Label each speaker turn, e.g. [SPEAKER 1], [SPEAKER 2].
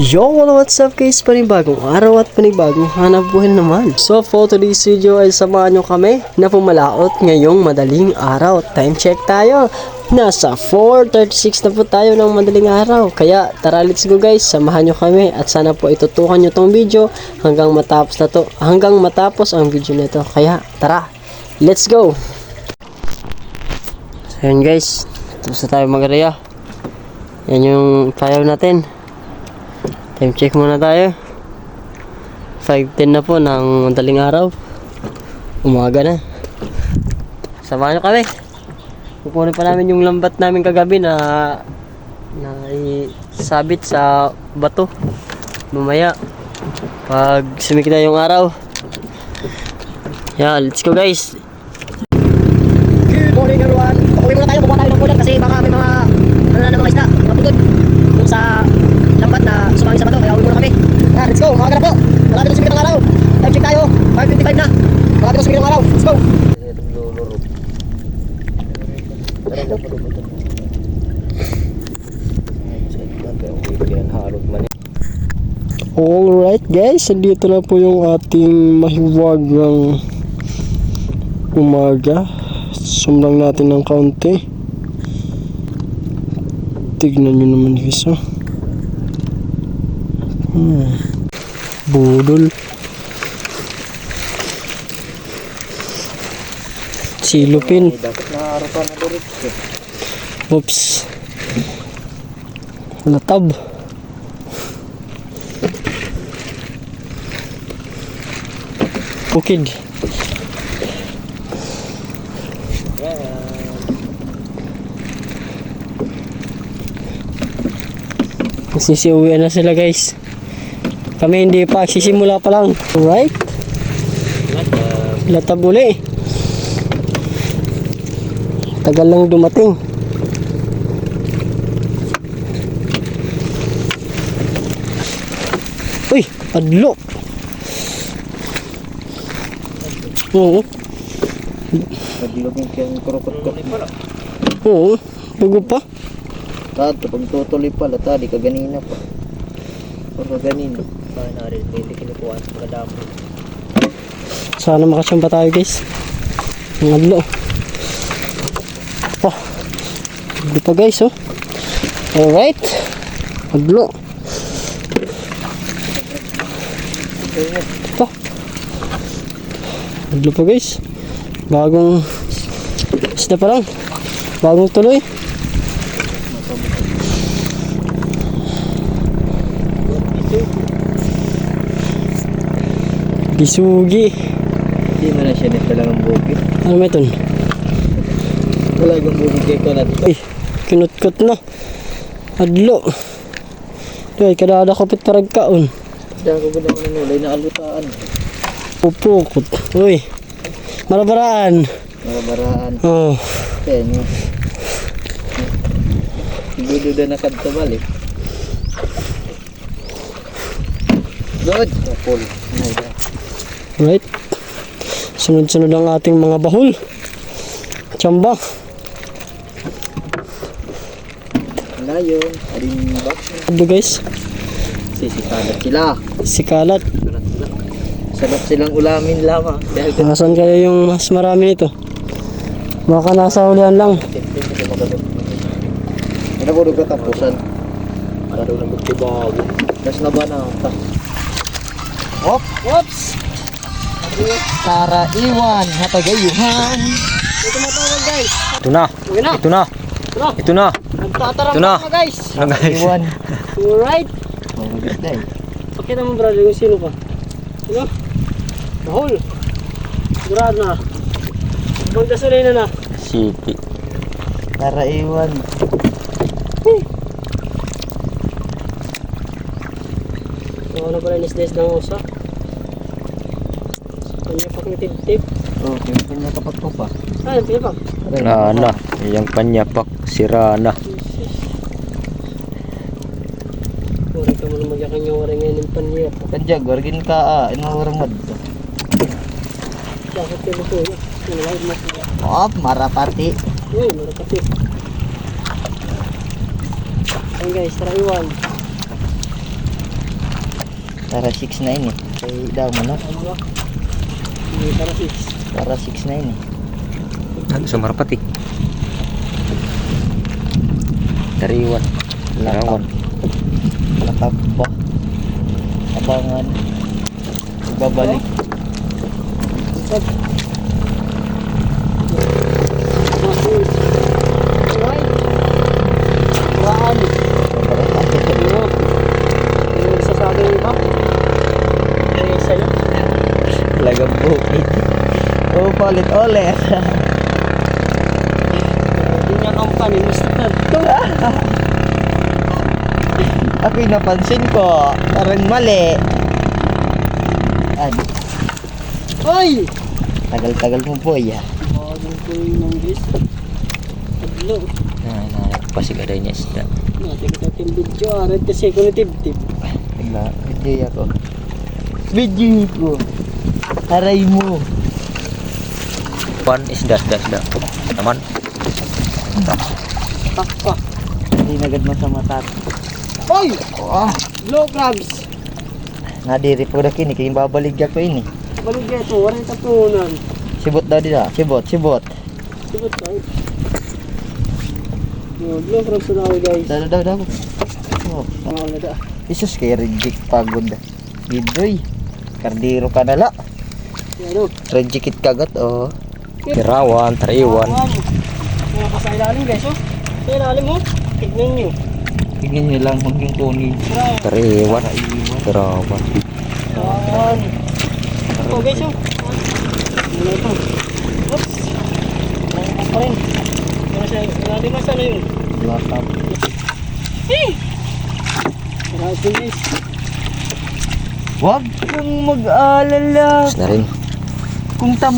[SPEAKER 1] Yo, what's up guys? Panibagong araw at panibagong hanap buhay naman. So for today's video ay samahan nyo kami na pumalaot ngayong madaling araw. Time check tayo. Nasa 4:36 na po tayo ng madaling araw. Kaya tara, let's go guys. Samahan nyo kami at sana po itutukan nyo tong video hanggang matapos ang video na ito. Kaya tara, let's go. So yun guys, tapos na tayo mag-area. Yan yung fire natin. Time check muna tayo. 5:10 na po ng madaling araw. Umaga na. Samahan nyo kami. Kukunin pa namin yung lambat namin kagabi na isabit sa bato. Mamaya pag sumikita yung araw. Yeah, let's go guys. Good morning everyone. Pauwi muna tayo. Bukuha tayo ng ulan kasi baka may mga mga isda maputod kung sa lambat na sumangin sa bato. Kaya uwi muna kami. Yeah, let's go. Umaga na po. Malapit na sumikita ng araw. Time check tayo. 5:55 na. Malapit na sumikita ng araw. Let's go. Alright guys, dito na po yung ating mahiwagang umaga. Sumlang natin ng kaunti. Tignan nyo naman guys, oh. Budol. Silupin. Oops. Latab. Bukid. Sisiuwian na sila guys. Kami hindi pa, sisimula pa lang. Alright. Latab uli. Tagal lang dumating. Uy, adlo. Oo.
[SPEAKER 2] Nagilog yung kurukot-kot.
[SPEAKER 1] Oo, bago pa.
[SPEAKER 2] Tato, pag tutuloy pala, tadi kaganina pa. Pag kaganina.
[SPEAKER 3] Narin, hindi kinukuha sa kadamo.
[SPEAKER 1] Sana makasyamba tayo guys. Ang adlo. Oh, adlo pa guys, oh. Alright. Adlo. Pa. Adlo pa guys. Bagong isda pa lang. Bagong tuloy. Bisugi.
[SPEAKER 2] Hindi mo na siya nagtalang ang bukit.
[SPEAKER 1] Ano may ito?
[SPEAKER 2] Wala yung bukit kay ko natin.
[SPEAKER 1] Ay, kinutkot na. Adlo. Ay, kadada kapit parag kaon.
[SPEAKER 2] Dahil ko ba naman nulay na alutaan.
[SPEAKER 1] Pupukot. Uy, marabaraan.
[SPEAKER 2] Marabaraan.
[SPEAKER 1] Oh.
[SPEAKER 2] Kaya nyo.Igudo na nakadtabal eh. Good. Full.
[SPEAKER 1] Right. Sunod-sunod ang ating mga bahol. Tsamba.
[SPEAKER 2] Ngayon, aling bak.
[SPEAKER 1] Adlo guys.
[SPEAKER 2] Sisikalat sila.
[SPEAKER 1] Sikalat.
[SPEAKER 2] Sarap silang ulamin lamang. Dahil
[SPEAKER 1] Nasaan kaya yung mas marami nito? Baka nasa hulihan lang.
[SPEAKER 2] ano ko doon katapusan?
[SPEAKER 3] Ano lang magtibaw.
[SPEAKER 2] Das na ba na?
[SPEAKER 1] Op! Oops!
[SPEAKER 2] Tara iwan, hatagayuhan.
[SPEAKER 1] Ito na tawag guys.
[SPEAKER 3] Ito na.
[SPEAKER 1] Okay na.
[SPEAKER 3] Ito na. Ito na.
[SPEAKER 1] Nagtatarang
[SPEAKER 3] Ito na.
[SPEAKER 1] na guys.
[SPEAKER 3] Ano guys?
[SPEAKER 2] Iwan.
[SPEAKER 1] Alright.
[SPEAKER 2] Magugas na eh.
[SPEAKER 1] Pakita mo brother kung sino pa. Ano? Bahol. Durad na. Magdasulay na na.
[SPEAKER 3] City.
[SPEAKER 2] Tara iwan.
[SPEAKER 1] Ano pala nisdes ng usa? Kanya pak ng tip-tip.
[SPEAKER 2] Oh, yung kanya kapag ko pa.
[SPEAKER 1] Ah, yung pipak.
[SPEAKER 3] Rana. Yung panyapak. Si Rana.
[SPEAKER 1] Uri ka mo na magyakan yung waring ngayon yung panyap.
[SPEAKER 2] Kanjag, wargin ka inuurang mad.
[SPEAKER 1] Bakit kayo ito? Yung live mas.
[SPEAKER 2] Op, marapati.
[SPEAKER 1] Uy, marapati. Ayun guys, tara iwan.
[SPEAKER 2] Tara 6-9 eh. Kay daw mo no?
[SPEAKER 1] Tama ba? Hindi, para 6.
[SPEAKER 2] Tara 6-9 eh.
[SPEAKER 3] Ano sa marapati? Tariwan. Larawan.
[SPEAKER 2] Lakap ba? Abangan. Babalik.
[SPEAKER 1] Sab. Masuk. Why? Waan. Ano? Yung isa sa akin ba? Ano sa'yo?
[SPEAKER 2] Lagang bukid. Oh, palit ulit.
[SPEAKER 1] Hindi niya company. Gusto na ito.
[SPEAKER 2] Ako'y napansin ko. Parang mali. Ano?
[SPEAKER 1] Ay!
[SPEAKER 2] Tagal-tagal mo po ya.
[SPEAKER 1] Bagong ko yung guys. Taglo.
[SPEAKER 3] Pasigaday niya isda.
[SPEAKER 1] Natin kita yung video. Arat kasi ko na tip-tip.
[SPEAKER 2] Tignan, video ako. Video ko. Aray mo.
[SPEAKER 3] Pan isda. Naman.
[SPEAKER 1] Takpa.
[SPEAKER 2] Hindi nagad mo sa mata.
[SPEAKER 1] Ay!
[SPEAKER 2] Oh,
[SPEAKER 1] Low crabs.
[SPEAKER 2] nadiri po na kini. Kaya babalig ako ini.
[SPEAKER 1] Balik ito. Waray tapunan.
[SPEAKER 2] Sibot daw dito. Sibot.
[SPEAKER 1] Sibot tayo. Low crabs na ako guys.
[SPEAKER 2] Daw. Oh,
[SPEAKER 1] Mga nada.
[SPEAKER 2] isus kay reject pagod. Gidoy. Kardiro ka na la.
[SPEAKER 1] Ano?
[SPEAKER 2] Reject kagat oh.
[SPEAKER 3] Tirawan, tariwan.
[SPEAKER 1] Mga ka sa ilalim guys oh. Sa ilalim mo. Tignan nyo.
[SPEAKER 2] Tingnan niyo lang kung yung kunin.
[SPEAKER 3] Tariwan. Tirawan.
[SPEAKER 1] Ayan. Ito guys oh. Ano ito? Oops. Ano pa rin. Natin masana yun.
[SPEAKER 2] Lakap.
[SPEAKER 1] Grabe guys.
[SPEAKER 2] Wag kang mag-alala
[SPEAKER 3] Tapos na rin.
[SPEAKER 2] kung tam